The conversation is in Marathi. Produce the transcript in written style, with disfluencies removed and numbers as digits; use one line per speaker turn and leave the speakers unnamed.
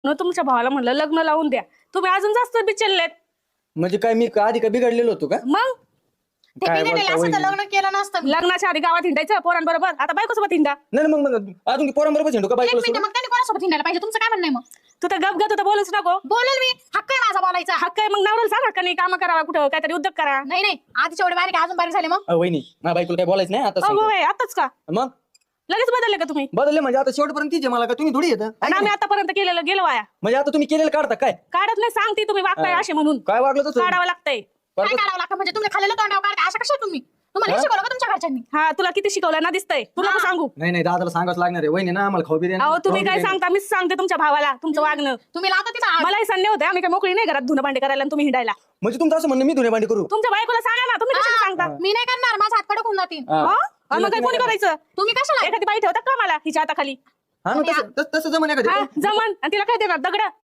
म्हणून तुमच्या भावाला म्हणलं लग्न लावून द्या. तुम्ही अजून जास्त बिचललेत.
म्हणजे काय मी आधी का बिघडलेलो होतो का?
मग
ते
काय
बिघडलेलं
बोलता
असं तर
वहिनी?
लग्न केलं नसतं मी.
लग्नाच्या आधी गावात हिंडायचं पोरांबरोबर, आता बायकोसोबत हिंडा.
नाही नाही, मग अजून पोरांबरोबर झेंडू का
एक
बायकोला
मिनिट,
सोडून?
मग त्यांनी कोणासोबत हिंडायला पाहिजे? तुमचं काय म्हणणं आहे मग?
तू तर गप तर बोलूच नको.
बोलेल मी, हक्क आहे माझा बोलायचा.
हक्क आहे मग नवऱ्याला सांग हक्काने काम करावा, कुठं काहीतरी उद्योग करा.
नाही नाही, आधीच एवढे बारीक अजून बारीक झाले मग.
वहिनी माझ्या बायकोला काय बोलायचं नाही आता
हो
सांगतो.
होय, आताच का
मग
लगेच बदलले का तुम्ही?
बदलले म्हणजे आता शेवटपर्यंत तिचे मला का तुम्ही थोडी येतं
आणि आम्ही आतापर्यंत केलेलं गेलो वाया.
म्हणजे आता तुम्ही केलेलं काढता काय?
काढत नाही, सांगते तुम्ही वागताय असे म्हणून.
काय वागलं तसं?
काढावं लागतंय.
काय काढावं लागतं म्हणजे? तुम्ही खाल्लेलं तोंडावर काढता अशा कशा तुम्ही? तुम्हाला हे शिकवलं का तुमच्या घरच्यांनी?
हा, तुला किती शिकवलं ना दिसतंय. तुला
हा.
सांगू?
नाही नाही, दादाला सांगावंच लागणार आहे. वहिनी ना आम्हाला खाऊ बी
अहो तुम्ही काय सांगता? मीच सांगते तुमच्या भावाला तुमचं वागणं.
तुम्ही लावता तिथं आग.
मलाही संडे होते, आम्ही काय मोकळी नाही घरात धुणं भांडे करायला आणि तुम्ही हिंडायला.
म्हणजे तुमचं असं म्हणणं मी धुणे भांडी करू?
तुमच्या बायकोला सांगा ना, तुम्ही कशाला सांगता?
मी नाही करणार, माझा हात कडक होऊन जातील.
हा.
हा? आणि मग काय कोणी करायचं?
तुम्ही कशाला?
एखादी बाई ठेवतात का मला हिच्या हाताखाली?
हा ना, तसं जमन एखादी.
हा, जमन. आणि तिला काय देणार? दगड?